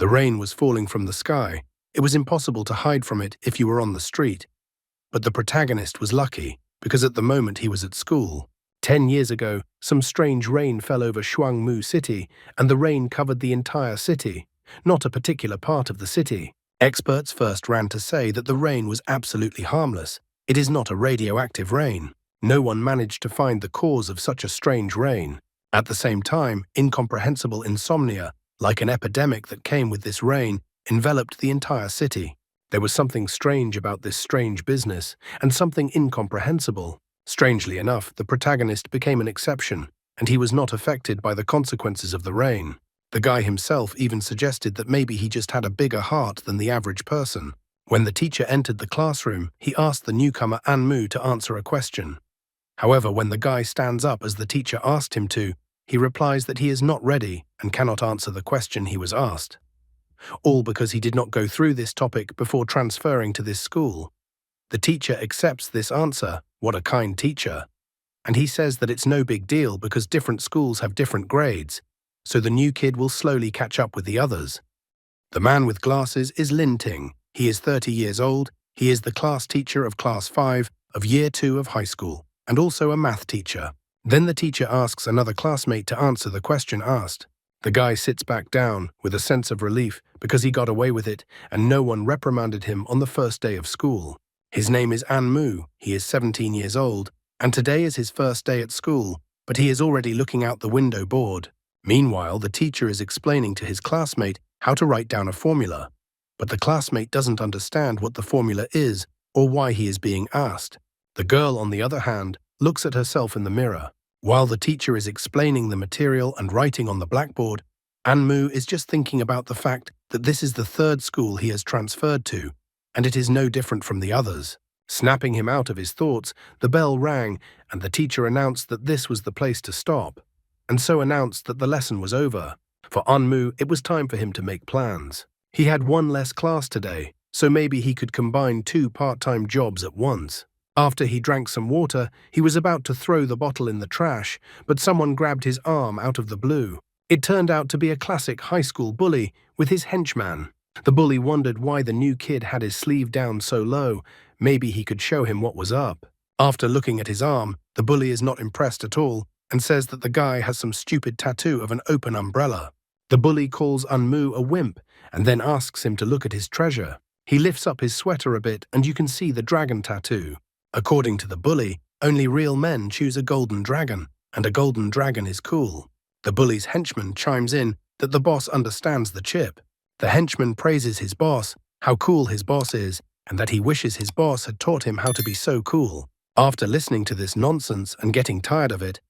The rain was falling from the sky. It was impossible to hide from it if you were on the street. But the protagonist was lucky, because at the moment he was at school. 10 years ago, some strange rain fell over Shuangmu City, and the rain covered the entire city, not a particular part of the city. Experts first ran to say that the rain was absolutely harmless. It is not a radioactive rain. No one managed to find the cause of such a strange rain. At the same time, incomprehensible insomnia, like an epidemic that came with this rain, enveloped the entire city. There was something strange about this strange business, and something incomprehensible. Strangely enough, the protagonist became an exception, and he was not affected by the consequences of the rain. The guy himself even suggested that maybe he just had a bigger heart than the average person. When the teacher entered the classroom, he asked the newcomer Anmu to answer a question. However, when the guy stands up as the teacher asked him to, he replies that he is not ready and cannot answer the question he was asked. All because he did not go through this topic before transferring to this school. The teacher accepts this answer. What a kind teacher. And he says that it's no big deal because different schools have different grades, so the new kid will slowly catch up with the others. The man with glasses is Lin Ting. He is 30 years old. He is the class teacher of Class 5 of Year 2 of high school, and also a math teacher. Then the teacher asks another classmate to answer the question asked. The guy sits back down with a sense of relief because he got away with it and no one reprimanded him on the first day of school. His name is Anmu. He is 17 years old, and today is his first day at school, but he is already looking out the window bored. Meanwhile, the teacher is explaining to his classmate how to write down a formula, but the classmate doesn't understand what the formula is or why he is being asked. The girl, on the other hand, looks at herself in the mirror. While the teacher is explaining the material and writing on the blackboard, Anmu is just thinking about the fact that this is the third school he has transferred to, and it is no different from the others. Snapping him out of his thoughts, the bell rang, and the teacher announced that this was the place to stop, and so announced that the lesson was over. For Anmu, it was time for him to make plans. He had one less class today, so maybe he could combine 2 part-time jobs at once. After he drank some water, he was about to throw the bottle in the trash, but someone grabbed his arm out of the blue. It turned out to be a classic high school bully with his henchman. The bully wondered why the new kid had his sleeve down so low. Maybe he could show him what was up. After looking at his arm, the bully is not impressed at all and says that the guy has some stupid tattoo of an open umbrella. The bully calls Anmu a wimp and then asks him to look at his treasure. He lifts up his sweater a bit and you can see the dragon tattoo. According to the bully, only real men choose a golden dragon, and a golden dragon is cool. The bully's henchman chimes in that the boss understands the chip. The henchman praises his boss, how cool his boss is, and that he wishes his boss had taught him how to be so cool. After listening to this nonsense and getting tired of it,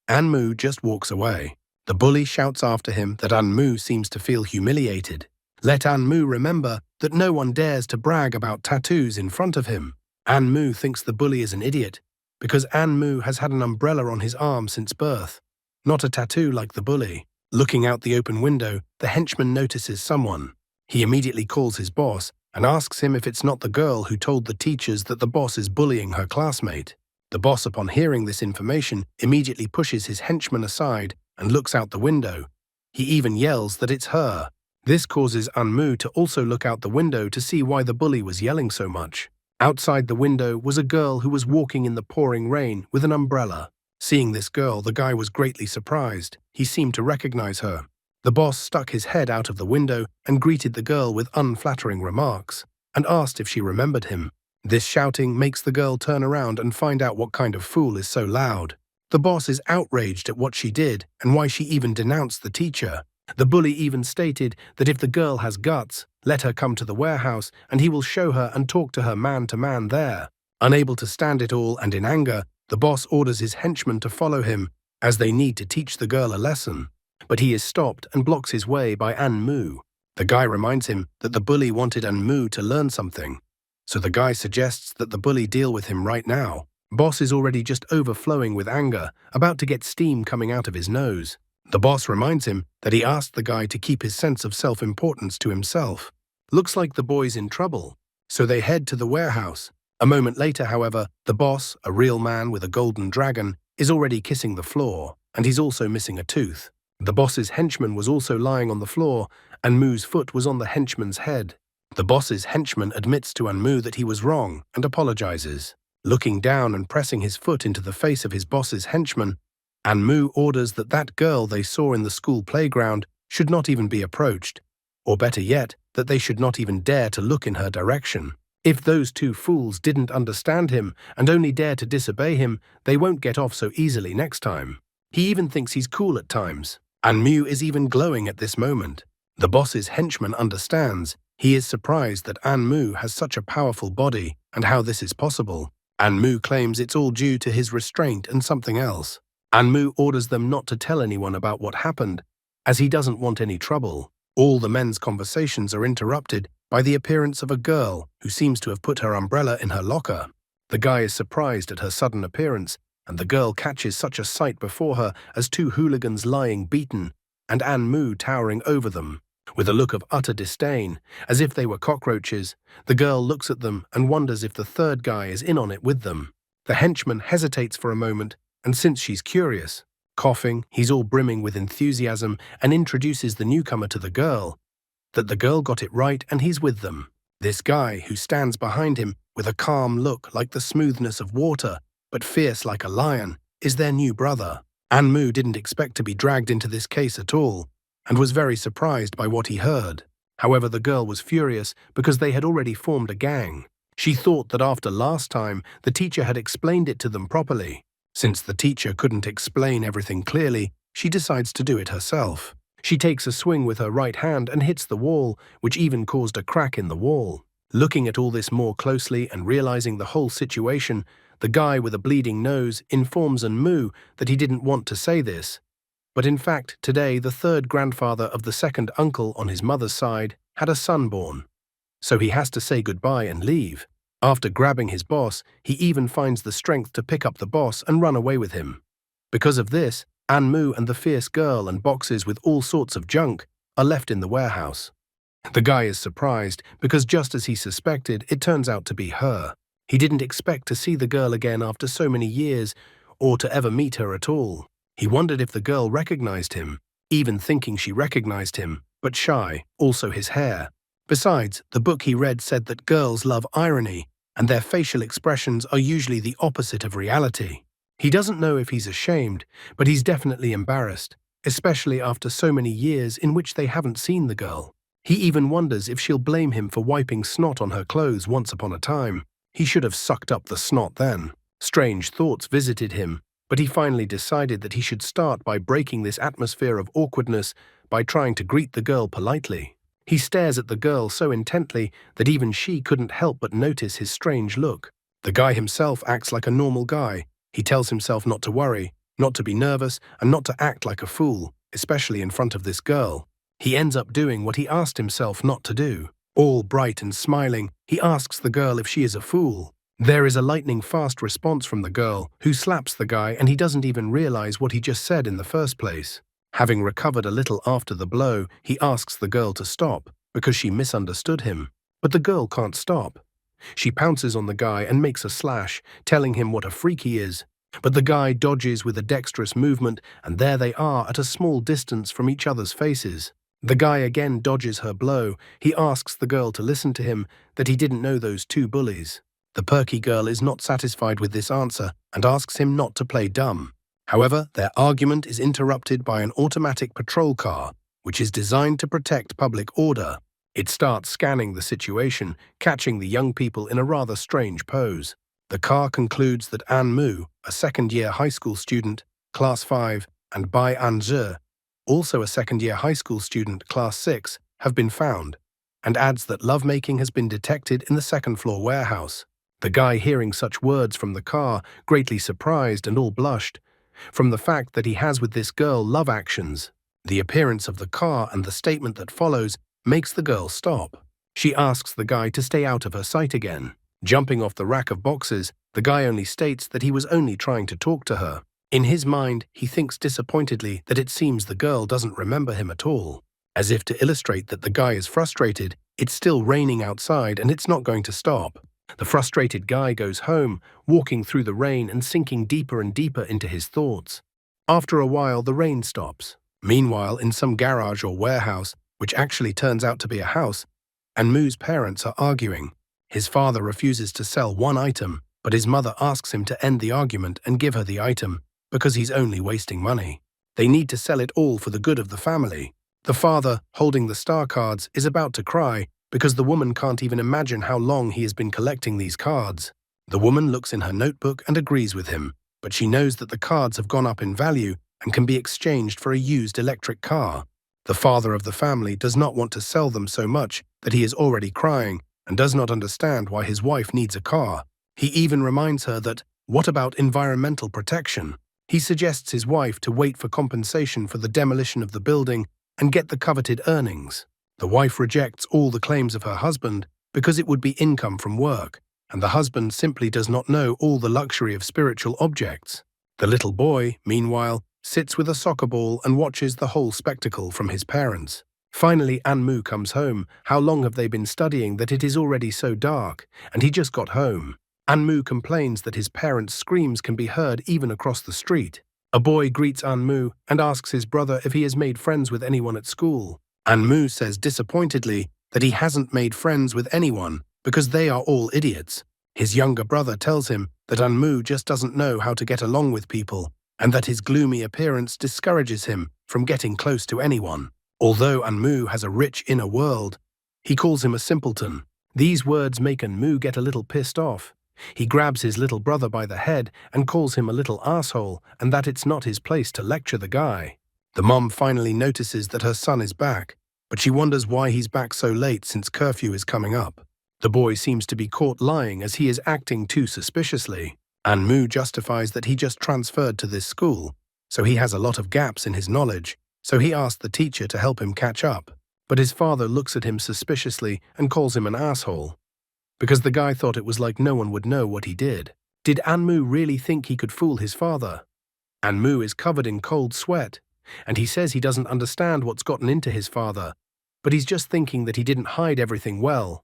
Anmu just walks away. The bully shouts after him that Anmu seems to feel humiliated. Let Anmu remember that no one dares to brag about tattoos in front of him. Anmu thinks the bully is an idiot because Anmu has had an umbrella on his arm since birth, not a tattoo like the bully. Looking out the open window, the henchman notices someone. He immediately calls his boss and asks him if it's not the girl who told the teachers that the boss is bullying her classmate. The boss, upon hearing this information, immediately pushes his henchman aside and looks out the window. He even yells that it's her. This causes Anmu to also look out the window to see why the bully was yelling so much. Outside the window was a girl who was walking in the pouring rain with an umbrella. Seeing this girl, the guy was greatly surprised. He seemed to recognize her. The boss stuck his head out of the window and greeted the girl with unflattering remarks, and asked if she remembered him. This shouting makes the girl turn around and find out what kind of fool is so loud. The boss is outraged at what she did and why she even denounced the teacher. The bully even stated that if the girl has guts, let her come to the warehouse and he will show her and talk to her man to man there. Unable to stand it all and in anger, the boss orders his henchmen to follow him as they need to teach the girl a lesson. But he is stopped and blocks his way by Anmu. The guy reminds him that the bully wanted Anmu to learn something. So the guy suggests that the bully deal with him right now. Boss is already just overflowing with anger, about to get steam coming out of his nose. The boss reminds him that he asked the guy to keep his sense of self-importance to himself. Looks like the boy's in trouble, so they head to the warehouse. A moment later, however, the boss, a real man with a golden dragon, is already kissing the floor, and he's also missing a tooth. The boss's henchman was also lying on the floor, and Mu's foot was on the henchman's head. The boss's henchman admits to Anmu that he was wrong and apologizes. Looking down and pressing his foot into the face of his boss's henchman, Anmu orders that that girl they saw in the school playground should not even be approached, or better yet, that they should not even dare to look in her direction. If those two fools didn't understand him and only dare to disobey him, they won't get off so easily next time. He even thinks he's cool at times. Anmu is even glowing at this moment. The boss's henchman understands. He is surprised that Anmu has such a powerful body and how this is possible. Anmu claims it's all due to his restraint and something else. Anmu orders them not to tell anyone about what happened, as he doesn't want any trouble. All the men's conversations are interrupted by the appearance of a girl who seems to have put her umbrella in her locker. The guy is surprised at her sudden appearance, and the girl catches such a sight before her as two hooligans lying beaten, and Anmu towering over them. With a look of utter disdain, as if they were cockroaches, the girl looks at them and wonders if the third guy is in on it with them. The henchman hesitates for a moment, and since she's curious, coughing, he's all brimming with enthusiasm and introduces the newcomer to the girl, that the girl got it right and he's with them. This guy, who stands behind him with a calm look like the smoothness of water, but fierce like a lion, is their new brother. Anmu didn't expect to be dragged into this case at all, and was very surprised by what he heard. However, the girl was furious because they had already formed a gang. She thought that after last time, the teacher had explained it to them properly. Since the teacher couldn't explain everything clearly, she decides to do it herself. She takes a swing with her right hand and hits the wall, which even caused a crack in the wall. Looking at all this more closely and realizing the whole situation, the guy with a bleeding nose informs Anmu that he didn't want to say this. But in fact, today the third grandfather of the second uncle on his mother's side had a son born. So he has to say goodbye and leave. After grabbing his boss, he even finds the strength to pick up the boss and run away with him. Because of this, Anmu and the fierce girl and boxes with all sorts of junk are left in the warehouse. The guy is surprised because just as he suspected, it turns out to be her. He didn't expect to see the girl again after so many years, or to ever meet her at all. He wondered if the girl recognized him, even thinking she recognized him, but shy, also his hair. Besides, the book he read said that girls love irony, and their facial expressions are usually the opposite of reality. He doesn't know if he's ashamed, but he's definitely embarrassed, especially after so many years in which they haven't seen the girl. He even wonders if she'll blame him for wiping snot on her clothes once upon a time. He should have sucked up the snot then. Strange thoughts visited him, but he finally decided that he should start by breaking this atmosphere of awkwardness by trying to greet the girl politely. He stares at the girl so intently that even she couldn't help but notice his strange look. The guy himself acts like a normal guy. He tells himself not to worry, not to be nervous, and not to act like a fool, especially in front of this girl. He ends up doing what he asked himself not to do. All bright and smiling, he asks the girl if she is a fool. There is a lightning-fast response from the girl, who slaps the guy, and he doesn't even realize what he just said in the first place. Having recovered a little after the blow, he asks the girl to stop, because she misunderstood him. But the girl can't stop. She pounces on the guy and makes a slash, telling him what a freak he is. But the guy dodges with a dexterous movement, and there they are at a small distance from each other's faces. The guy again dodges her blow. He asks the girl to listen to him, that he didn't know those two bullies. The perky girl is not satisfied with this answer and asks him not to play dumb. However, their argument is interrupted by an automatic patrol car, which is designed to protect public order. It starts scanning the situation, catching the young people in a rather strange pose. The car concludes that Anmu, a second-year high school student, Class 5, and Bai Anzhe, also a second-year high school student, Class 6, have been found, and adds that lovemaking has been detected in the second-floor warehouse. The guy, hearing such words from the car, greatly surprised and all blushed, from the fact that he has with this girl love actions. The appearance of the car and the statement that follows makes the girl stop. She asks the guy to stay out of her sight again. Jumping off the rack of boxes, the guy only states that he was only trying to talk to her. In his mind, he thinks disappointedly that it seems the girl doesn't remember him at all. As if to illustrate that the guy is frustrated, it's still raining outside and it's not going to stop. The frustrated guy goes home, walking through the rain and sinking deeper and deeper into his thoughts. After a while, the rain stops. Meanwhile, in some garage or warehouse, which actually turns out to be a house, Anmu's parents are arguing. His father refuses to sell one item, but his mother asks him to end the argument and give her the item, because he's only wasting money. They need to sell it all for the good of the family. The father, holding the star cards, is about to cry because the woman can't even imagine how long he has been collecting these cards. The woman looks in her notebook and agrees with him, but she knows that the cards have gone up in value and can be exchanged for a used electric car. The father of the family does not want to sell them so much that he is already crying and does not understand why his wife needs a car. He even reminds her that, what about environmental protection? He suggests his wife to wait for compensation for the demolition of the building and get the coveted earnings. The wife rejects all the claims of her husband because it would be income from work, and the husband simply does not know all the luxury of spiritual objects. The little boy, meanwhile, sits with a soccer ball and watches the whole spectacle from his parents. Finally, Anmu comes home. How long have they been studying that it is already so dark, and he just got home? Anmu complains that his parents' screams can be heard even across the street. A boy greets Anmu and asks his brother if he has made friends with anyone at school. Anmu says disappointedly that he hasn't made friends with anyone because they are all idiots. His younger brother tells him that Anmu just doesn't know how to get along with people and that his gloomy appearance discourages him from getting close to anyone. Although Anmu has a rich inner world, he calls him a simpleton. These words make Anmu get a little pissed off. He grabs his little brother by the head and calls him a little asshole and that it's not his place to lecture the guy. The mom finally notices that her son is back, but she wonders why he's back so late since curfew is coming up. The boy seems to be caught lying as he is acting too suspiciously. Anmu justifies that he just transferred to this school, so he has a lot of gaps in his knowledge, so he asked the teacher to help him catch up. But his father looks at him suspiciously and calls him an asshole, because the guy thought it was like no one would know what he did. Did Anmu really think he could fool his father? Anmu is covered in cold sweat, and he says he doesn't understand what's gotten into his father, but he's just thinking that he didn't hide everything well.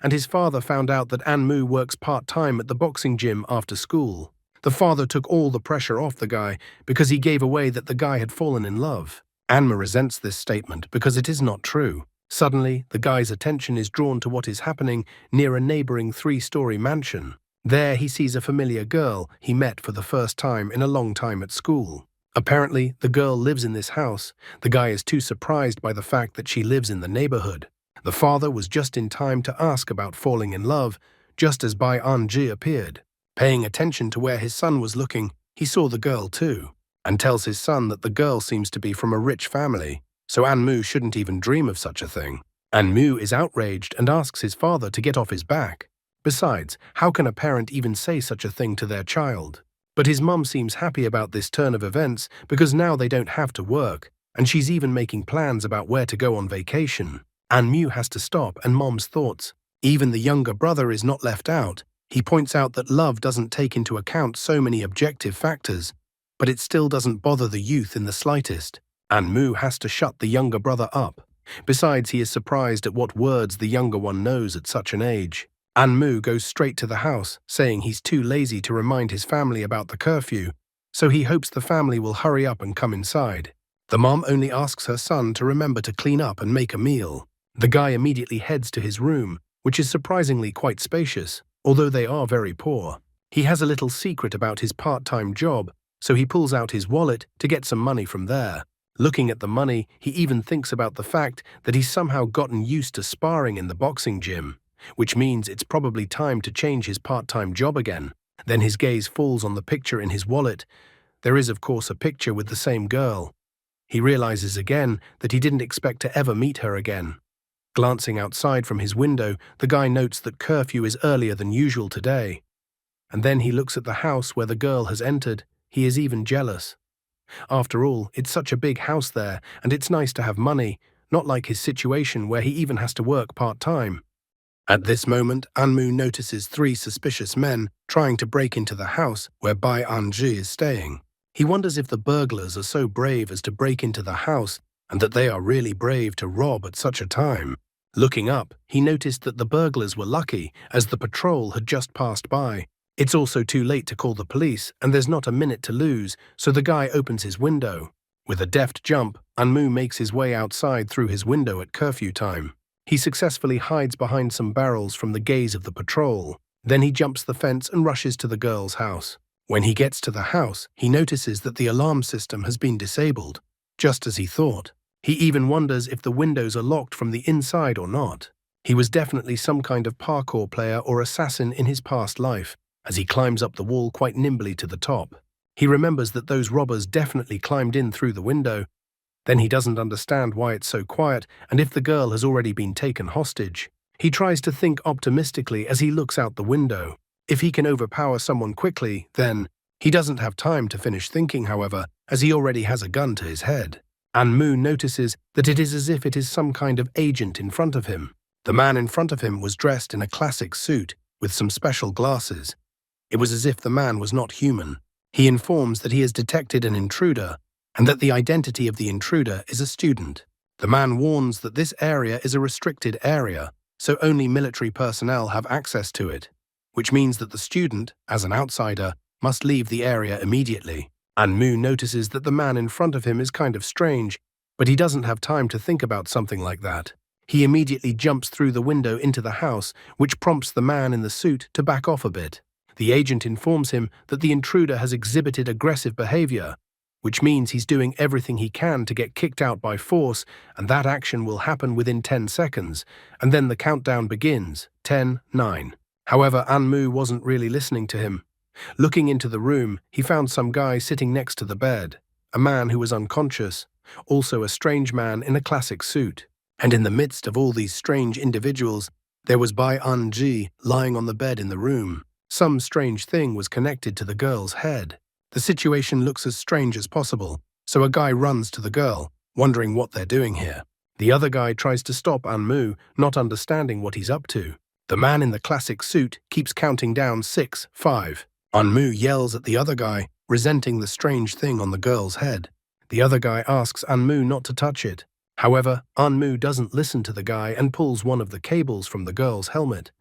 And his father found out that Anmu works part-time at the boxing gym after school. The father took all the pressure off the guy because he gave away that the guy had fallen in love. Anmu resents this statement because it is not true. Suddenly, the guy's attention is drawn to what is happening near a neighboring 3-story mansion. There he sees a familiar girl he met for the first time in a long time at school. Apparently, the girl lives in this house. The guy is too surprised by the fact that she lives in the neighborhood. The father was just in time to ask about falling in love, just as Bai Anji appeared. Paying attention to where his son was looking, he saw the girl too, and tells his son that the girl seems to be from a rich family, so Anmu shouldn't even dream of such a thing. Anmu is outraged and asks his father to get off his back. Besides, how can a parent even say such a thing to their child? But his mum seems happy about this turn of events because now they don't have to work, and she's even making plans about where to go on vacation. Anmu has to stop and mom's thoughts. Even the younger brother is not left out. He points out that love doesn't take into account so many objective factors, but it still doesn't bother the youth in the slightest. Anmu has to shut the younger brother up. Besides, he is surprised at what words the younger one knows at such an age. Anmu goes straight to the house, saying he's too lazy to remind his family about the curfew, so he hopes the family will hurry up and come inside. The mom only asks her son to remember to clean up and make a meal. The guy immediately heads to his room, which is surprisingly quite spacious, although they are very poor. He has a little secret about his part-time job, so he pulls out his wallet to get some money from there. Looking at the money, he even thinks about the fact that he's somehow gotten used to sparring in the boxing gym, which means it's probably time to change his part-time job again. Then his gaze falls on the picture in his wallet. There is, of course, a picture with the same girl. He realizes again that he didn't expect to ever meet her again. Glancing outside from his window, the guy notes that curfew is earlier than usual today. And then he looks at the house where the girl has entered. He is even jealous. After all, it's such a big house there, and it's nice to have money, not like his situation where he even has to work part-time. At this moment, Anmu notices 3 suspicious men trying to break into the house where Bai Anji is staying. He wonders if the burglars are so brave as to break into the house and that they are really brave to rob at such a time. Looking up, he noticed that the burglars were lucky as the patrol had just passed by. It's also too late to call the police and there's not a minute to lose, so the guy opens his window. With a deft jump, Anmu makes his way outside through his window at curfew time. He successfully hides behind some barrels from the gaze of the patrol. Then he jumps the fence and rushes to the girl's house. When he gets to the house, he notices that the alarm system has been disabled, just as he thought. He even wonders if the windows are locked from the inside or not. He was definitely some kind of parkour player or assassin in his past life, as he climbs up the wall quite nimbly to the top. He remembers that those robbers definitely climbed in through the window. Then he doesn't understand why it's so quiet and if the girl has already been taken hostage. He tries to think optimistically as he looks out the window. If he can overpower someone quickly, then… He doesn't have time to finish thinking, however, as he already has a gun to his head. Anmu notices that it is as if it is some kind of agent in front of him. The man in front of him was dressed in a classic suit with some special glasses. It was as if the man was not human. He informs that he has detected an intruder and that the identity of the intruder is a student. The man warns that this area is a restricted area, so only military personnel have access to it, which means that the student, as an outsider, must leave the area immediately. Anmu notices that the man in front of him is kind of strange, but he doesn't have time to think about something like that. He immediately jumps through the window into the house, which prompts the man in the suit to back off a bit. The agent informs him that the intruder has exhibited aggressive behavior, which means he's doing everything he can to get kicked out by force, and that action will happen within 10 seconds, and then the countdown begins, 10, 9. However, Anmu wasn't really listening to him. Looking into the room, he found some guy sitting next to the bed, a man who was unconscious, also a strange man in a classic suit. And in the midst of all these strange individuals, there was Bai An-ji lying on the bed in the room. Some strange thing was connected to the girl's head. The situation looks as strange as possible, so a guy runs to the girl, wondering what they're doing here. The other guy tries to stop Anmu, not understanding what he's up to. The man in the classic suit keeps counting down 6, 5. Anmu yells at the other guy, resenting the strange thing on the girl's head. The other guy asks Anmu not to touch it. However, Anmu doesn't listen to the guy and pulls one of the cables from the girl's helmet.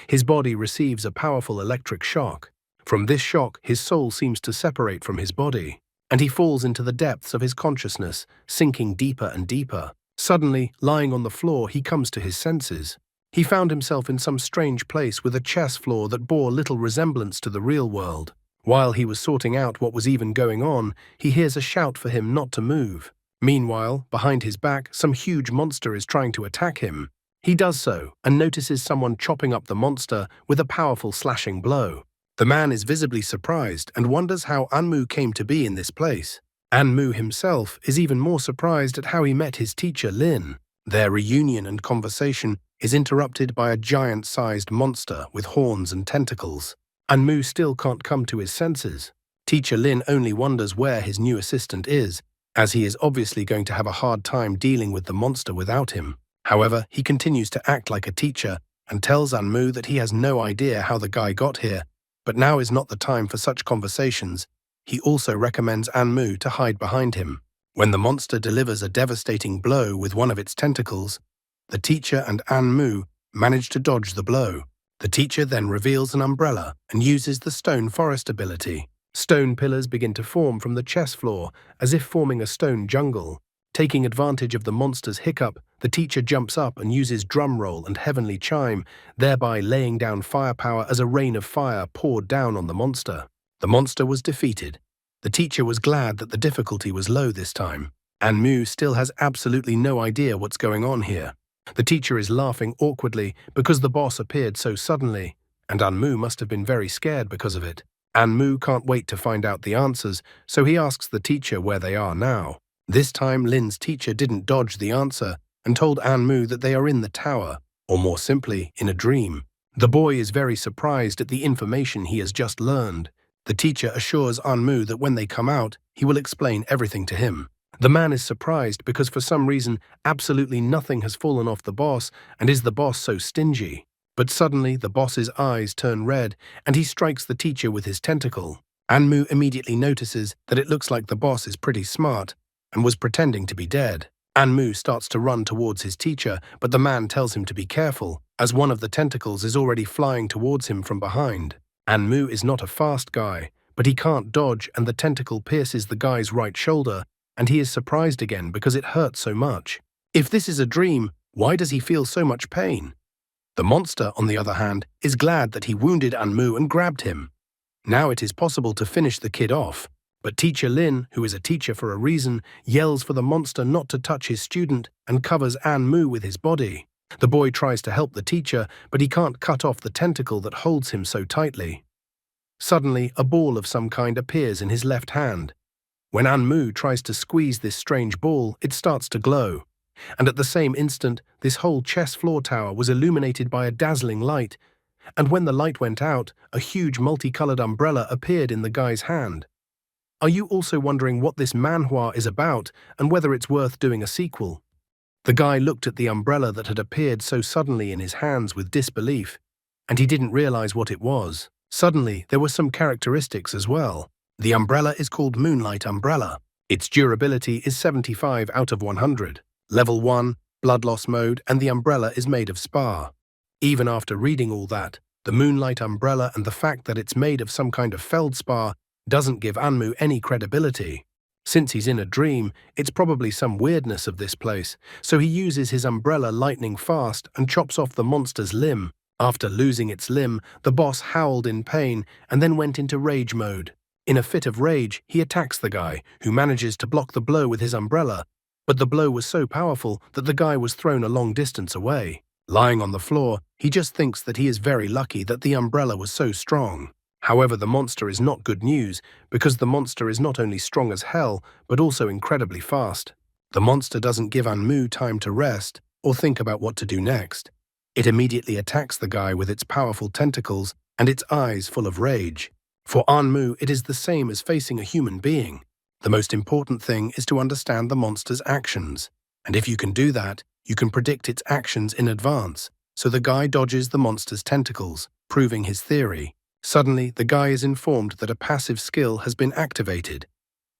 His body receives a powerful electric shock. From this shock, his soul seems to separate from his body, and he falls into the depths of his consciousness, sinking deeper and deeper. Suddenly, lying on the floor, he comes to his senses. He found himself in some strange place with a chess floor that bore little resemblance to the real world. While he was sorting out what was even going on, he hears a shout for him not to move. Meanwhile, behind his back, some huge monster is trying to attack him. He does so, and notices someone chopping up the monster with a powerful slashing blow. The man is visibly surprised and wonders how Anmu came to be in this place. Anmu himself is even more surprised at how he met his teacher Lin. Their reunion and conversation is interrupted by a giant-sized monster with horns and tentacles. Anmu still can't come to his senses. Teacher Lin only wonders where his new assistant is, as he is obviously going to have a hard time dealing with the monster without him. However, he continues to act like a teacher and tells Anmu that he has no idea how the guy got here, but now is not the time for such conversations. He also recommends Anmu to hide behind him. When the monster delivers a devastating blow with one of its tentacles, the teacher and Anmu manage to dodge the blow. The teacher then reveals an umbrella and uses the stone forest ability. Stone pillars begin to form from the chess floor, as if forming a stone jungle. Taking advantage of the monster's hiccup, the teacher jumps up and uses drum roll and heavenly chime, thereby laying down firepower as a rain of fire poured down on the monster. The monster was defeated. The teacher was glad that the difficulty was low this time. Anmu still has absolutely no idea what's going on here. The teacher is laughing awkwardly because the boss appeared so suddenly, and Anmu must have been very scared because of it. Anmu can't wait to find out the answers, so he asks the teacher where they are now. This time, Lin's teacher didn't dodge the answer and told Anmu that they are in the tower, or more simply, in a dream. The boy is very surprised at the information he has just learned. The teacher assures Anmu that when they come out, he will explain everything to him. The man is surprised because for some reason, absolutely nothing has fallen off the boss, and is the boss so stingy? But suddenly, the boss's eyes turn red, and he strikes the teacher with his tentacle. Anmu immediately notices that it looks like the boss is pretty smart, and was pretending to be dead. Anmu starts to run towards his teacher, but the man tells him to be careful, as one of the tentacles is already flying towards him from behind. Anmu is not a fast guy, but he can't dodge and the tentacle pierces the guy's right shoulder, and he is surprised again because it hurts so much. If this is a dream, why does he feel so much pain? The monster, on the other hand, is glad that he wounded Anmu and grabbed him. Now it is possible to finish the kid off, but teacher Lin, who is a teacher for a reason, yells for the monster not to touch his student and covers Anmu with his body. The boy tries to help the teacher, but he can't cut off the tentacle that holds him so tightly. Suddenly, a ball of some kind appears in his left hand. When Anmu tries to squeeze this strange ball, it starts to glow. And at the same instant, this whole chess floor tower was illuminated by a dazzling light, and when the light went out, a huge multicolored umbrella appeared in the guy's hand. Are you also wondering what this manhwa is about and whether it's worth doing a sequel? The guy looked at the umbrella that had appeared so suddenly in his hands with disbelief, and he didn't realize what it was. Suddenly, there were some characteristics as well. The umbrella is called Moonlight Umbrella. Its durability is 75 out of 100. Level 1, blood loss mode, and the umbrella is made of spar. Even after reading all that, the Moonlight Umbrella and the fact that it's made of some kind of feldspar doesn't give Anmu any credibility. Since he's in a dream, it's probably some weirdness of this place, so he uses his umbrella lightning fast and chops off the monster's limb. After losing its limb, the boss howled in pain and then went into rage mode. In a fit of rage, he attacks the guy, who manages to block the blow with his umbrella, but the blow was so powerful that the guy was thrown a long distance away. Lying on the floor, he just thinks that he is very lucky that the umbrella was so strong. However, the monster is not good news, because the monster is not only strong as hell, but also incredibly fast. The monster doesn't give Anmu time to rest or think about what to do next. It immediately attacks the guy with its powerful tentacles and its eyes full of rage. For Anmu, it is the same as facing a human being. The most important thing is to understand the monster's actions, and if you can do that, you can predict its actions in advance. So the guy dodges the monster's tentacles, proving his theory. Suddenly, the guy is informed that a passive skill has been activated.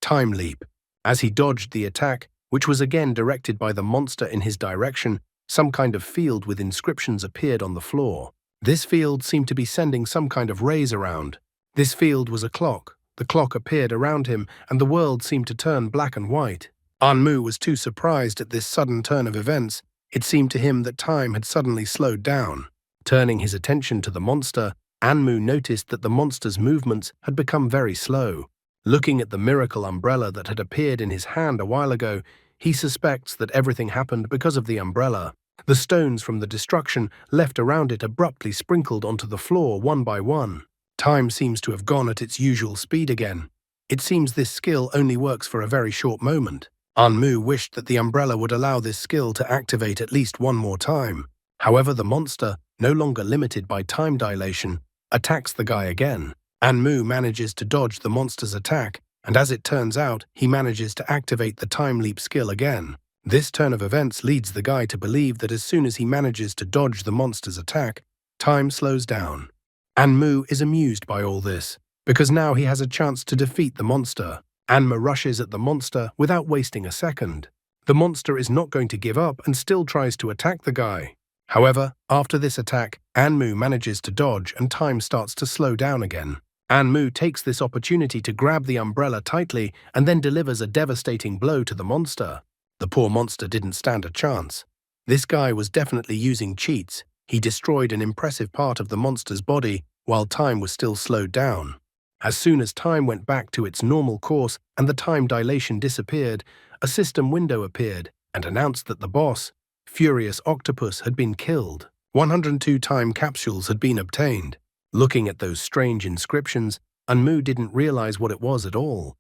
Time Leap. As he dodged the attack, which was again directed by the monster in his direction, some kind of field with inscriptions appeared on the floor. This field seemed to be sending some kind of rays around. This field was a clock. The clock appeared around him, and the world seemed to turn black and white. Anmu was too surprised at this sudden turn of events. It seemed to him that time had suddenly slowed down. Turning his attention to the monster, Anmu noticed that the monster's movements had become very slow. Looking at the miracle umbrella that had appeared in his hand a while ago, he suspects that everything happened because of the umbrella. The stones from the destruction left around it abruptly sprinkled onto the floor one by one. Time seems to have gone at its usual speed again. It seems this skill only works for a very short moment. Anmu wished that the umbrella would allow this skill to activate at least one more time. However, the monster, no longer limited by time dilation, attacks the guy again. Anmu manages to dodge the monster's attack, and as it turns out, he manages to activate the time leap skill again. This turn of events leads the guy to believe that as soon as he manages to dodge the monster's attack, time slows down. Anmu is amused by all this, because now he has a chance to defeat the monster. Anmu rushes at the monster without wasting a second. The monster is not going to give up and still tries to attack the guy. However, after this attack, Anmu manages to dodge and time starts to slow down again. Anmu takes this opportunity to grab the umbrella tightly and then delivers a devastating blow to the monster. The poor monster didn't stand a chance. This guy was definitely using cheats. He destroyed an impressive part of the monster's body while time was still slowed down. As soon as time went back to its normal course and the time dilation disappeared, a system window appeared and announced that the boss, Furious Octopus, had been killed. 102 time capsules had been obtained. Looking at those strange inscriptions, Anmu didn't realize what it was at all.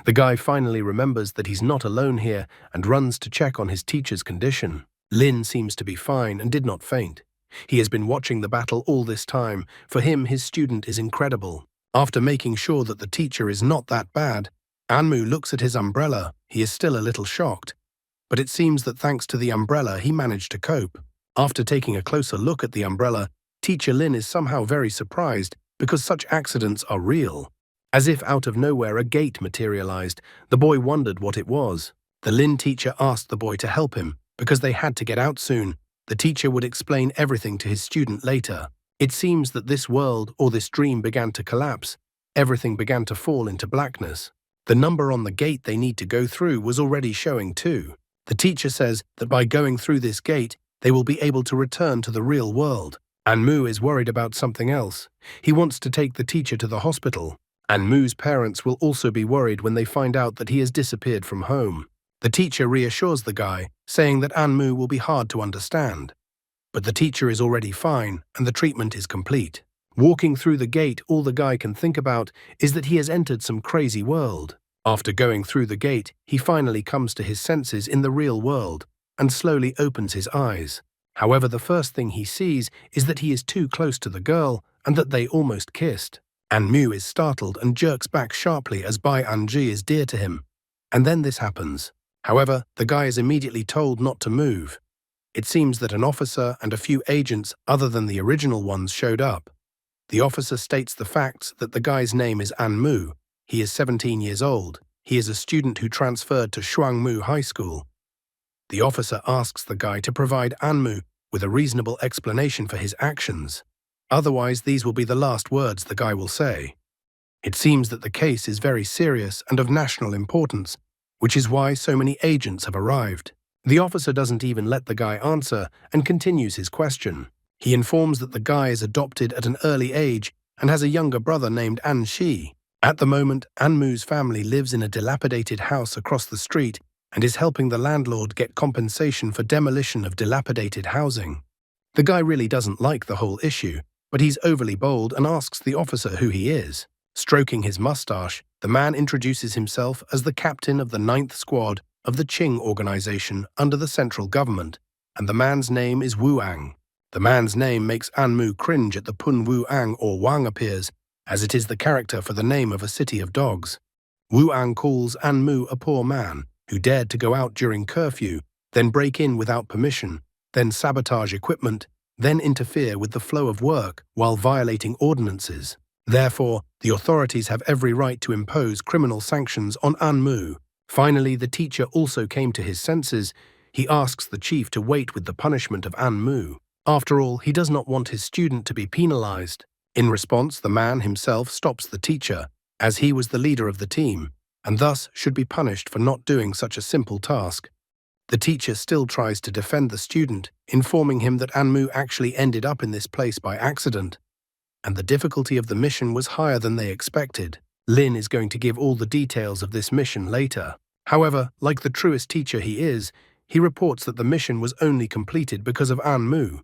The guy finally remembers that he's not alone here and runs to check on his teacher's condition. Lin seems to be fine and did not faint. He has been watching the battle all this time. For him, his student is incredible. After making sure that the teacher is not that bad, Anmu looks at his umbrella. He is still a little shocked, but it seems that thanks to the umbrella, he managed to cope. After taking a closer look at the umbrella, Teacher Lin is somehow very surprised because such accidents are real. As if out of nowhere, a gate materialized. The boy wondered what it was. The Lin teacher asked the boy to help him because they had to get out soon. The teacher would explain everything to his student later. It seems that this world or this dream began to collapse. Everything began to fall into blackness. The number on the gate they need to go through was already showing too. The teacher says that by going through this gate, they will be able to return to the real world. Anmu is worried about something else. He wants to take the teacher to the hospital. Anmu's parents will also be worried when they find out that he has disappeared from home. The teacher reassures the guy, saying that Anmu will be hard to understand. But the teacher is already fine, and the treatment is complete. Walking through the gate, all the guy can think about is that he has entered some crazy world. After going through the gate, he finally comes to his senses in the real world and slowly opens his eyes. However, the first thing he sees is that he is too close to the girl and that they almost kissed. Anmu is startled and jerks back sharply as Bai Anji is dear to him. And then this happens. However, the guy is immediately told not to move. It seems that an officer and a few agents other than the original ones showed up. The officer states the facts that the guy's name is Anmu. He is 17 years old. He is a student who transferred to Shuangmu High School. The officer asks the guy to provide Anmu with a reasonable explanation for his actions. Otherwise, these will be the last words the guy will say. It seems that the case is very serious and of national importance, which is why so many agents have arrived. The officer doesn't even let the guy answer and continues his question. He informs that the guy is adopted at an early age and has a younger brother named An Shi. At the moment, Anmu's family lives in a dilapidated house across the street and is helping the landlord get compensation for demolition of dilapidated housing. The guy really doesn't like the whole issue, but he's overly bold and asks the officer who he is. Stroking his mustache, the man introduces himself as the captain of the 9th Squad of the Qing organization under the central government, and the man's name is Wu Ang. The man's name makes Anmu cringe at the pun Wu Ang or Wang appears, as it is the character for the name of a city of dogs. Wu Ang calls Anmu a poor man who dared to go out during curfew, then break in without permission, then sabotage equipment, then interfere with the flow of work while violating ordinances. Therefore, the authorities have every right to impose criminal sanctions on Anmu. Finally, the teacher also came to his senses. He asks the chief to wait with the punishment of Anmu. After all, he does not want his student to be penalized. In response, the man himself stops the teacher, as he was the leader of the team, and thus should be punished for not doing such a simple task. The teacher still tries to defend the student, informing him that Anmu actually ended up in this place by accident, and the difficulty of the mission was higher than they expected. Lin is going to give all the details of this mission later. However, like the truest teacher he is, he reports that the mission was only completed because of Anmu,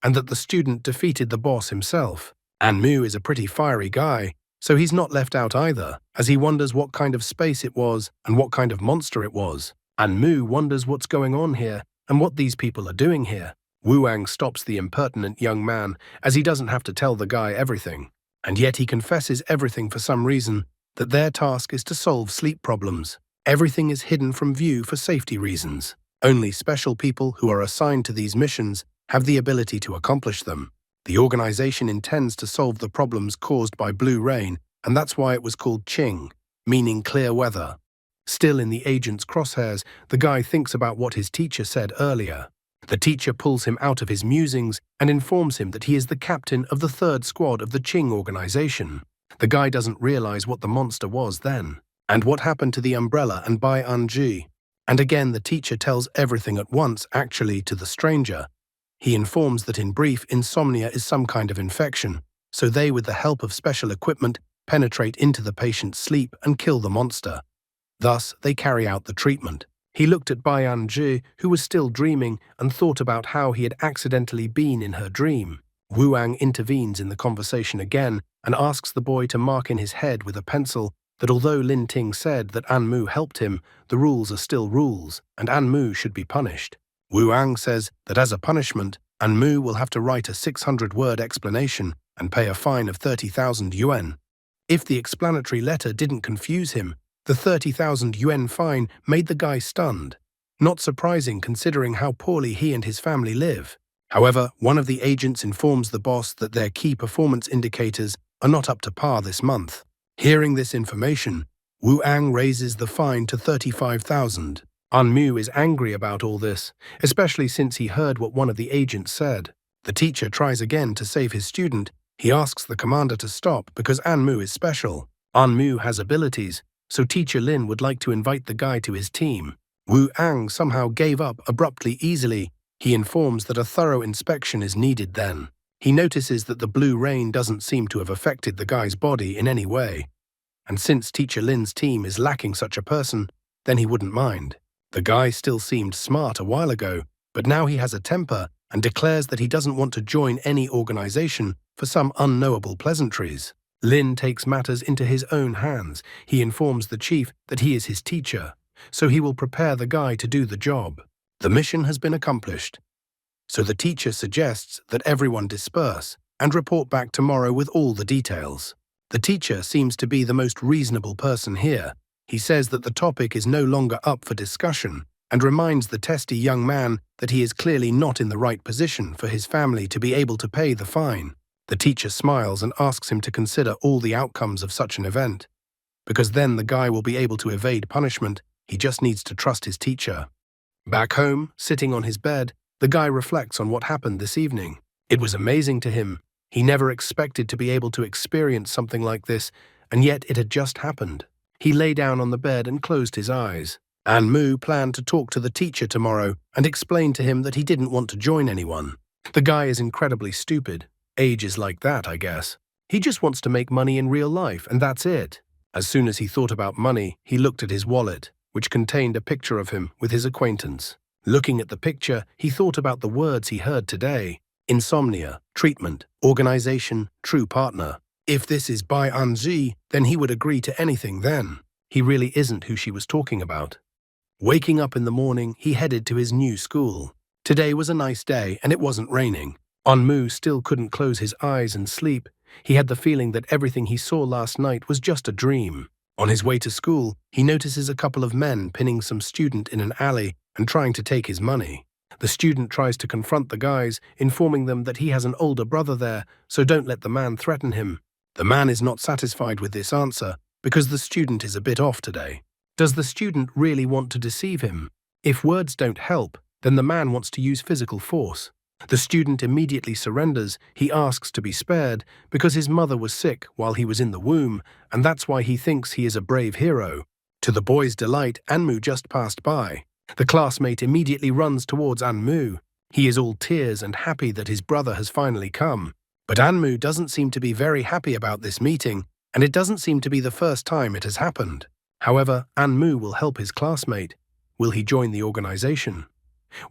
and that the student defeated the boss himself. Anmu is a pretty fiery guy, so he's not left out either, as he wonders what kind of space it was and what kind of monster it was. Anmu wonders what's going on here and what these people are doing here. Wu Ang stops the impertinent young man, as he doesn't have to tell the guy everything. And yet he confesses everything for some reason, that their task is to solve sleep problems. Everything is hidden from view for safety reasons. Only special people who are assigned to these missions have the ability to accomplish them. The organization intends to solve the problems caused by blue rain, and that's why it was called Qing, meaning clear weather. Still in the agent's crosshairs, the guy thinks about what his teacher said earlier. The teacher pulls him out of his musings and informs him that he is the captain of the 3rd Squad of the Qing organization. The guy doesn't realize what the monster was then, and what happened to the umbrella and Bai Anji. And again, the teacher tells everything at once, actually, to the stranger. He informs that in brief, insomnia is some kind of infection, so they, with the help of special equipment, penetrate into the patient's sleep and kill the monster. Thus, they carry out the treatment. He looked at Bai Anji, who was still dreaming, and thought about how he had accidentally been in her dream. Wu Ang intervenes in the conversation again and asks the boy to mark in his head with a pencil that although Lin Ting said that Anmu helped him, the rules are still rules, and Anmu should be punished. Wu Ang says that as a punishment, Anmu will have to write a 600-word explanation and pay a fine of 30,000 yuan. If the explanatory letter didn't confuse him, the 30,000 yuan fine made the guy stunned. Not surprising considering how poorly he and his family live. However, one of the agents informs the boss that their key performance indicators are not up to par this month. Hearing this information, Wu Ang raises the fine to 35,000. Anmu is angry about all this, especially since he heard what one of the agents said. The teacher tries again to save his student. He asks the commander to stop because Anmu is special. Anmu has abilities, so teacher Lin would like to invite the guy to his team. Wu Ang somehow gave up abruptly easily. He informs that a thorough inspection is needed then. He notices that the blue rain doesn't seem to have affected the guy's body in any way. And since teacher Lin's team is lacking such a person, then he wouldn't mind. The guy still seemed smart a while ago, but now he has a temper and declares that he doesn't want to join any organization for some unknowable pleasantries. Lin takes matters into his own hands. He informs the chief that he is his teacher, so he will prepare the guy to do the job. The mission has been accomplished. So the teacher suggests that everyone disperse and report back tomorrow with all the details. The teacher seems to be the most reasonable person here. He says that the topic is no longer up for discussion and reminds the testy young man that he is clearly not in the right position for his family to be able to pay the fine. The teacher smiles and asks him to consider all the outcomes of such an event, because then the guy will be able to evade punishment. He just needs to trust his teacher. Back home, sitting on his bed, the guy reflects on what happened this evening. It was amazing to him. He never expected to be able to experience something like this, and yet it had just happened. He lay down on the bed and closed his eyes. An-mu planned to talk to the teacher tomorrow and explain to him that he didn't want to join anyone. The guy is incredibly stupid. Age is like that, I guess. He just wants to make money in real life, and that's it. As soon as he thought about money, he looked at his wallet, which contained a picture of him with his acquaintance. Looking at the picture, he thought about the words he heard today: insomnia, treatment, organization, true partner. If this is Bai Anji, then he would agree to anything then. He really isn't who she was talking about. Waking up in the morning, he headed to his new school. Today was a nice day, and it wasn't raining. An-mu still couldn't close his eyes and sleep. He had the feeling that everything he saw last night was just a dream. On his way to school, he notices a couple of men pinning some student in an alley and trying to take his money. The student tries to confront the guys, informing them that he has an older brother there, so don't let the man threaten him. The man is not satisfied with this answer because the student is a bit off today. Does the student really want to deceive him? If words don't help, then the man wants to use physical force. The student immediately surrenders. He asks to be spared because his mother was sick while he was in the womb, and that's why he thinks he is a brave hero. To the boy's delight, An-mu just passed by. The classmate immediately runs towards An-mu. He is all tears and happy that his brother has finally come. But An-mu doesn't seem to be very happy about this meeting, and it doesn't seem to be the first time it has happened. However, An-mu will help his classmate. Will he join the organization?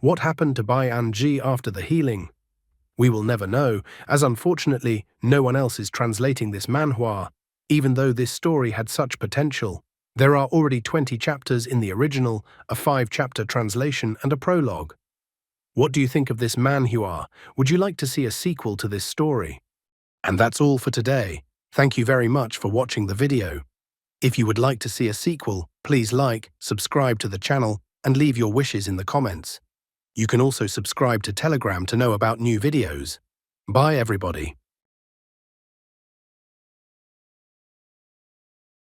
What happened to Bai Anji after the healing? We will never know, as unfortunately no one else is translating this manhwa, even though this story had such potential. There are already 20 chapters in the original, a 5-chapter translation and a prologue. What do you think of this manhwa? Would you like to see a sequel to this story? And that's all for today. Thank you very much for watching the video. If you would like to see a sequel, please like, subscribe to the channel, and leave your wishes in the comments. You can also subscribe to Telegram to know about new videos. Bye everybody.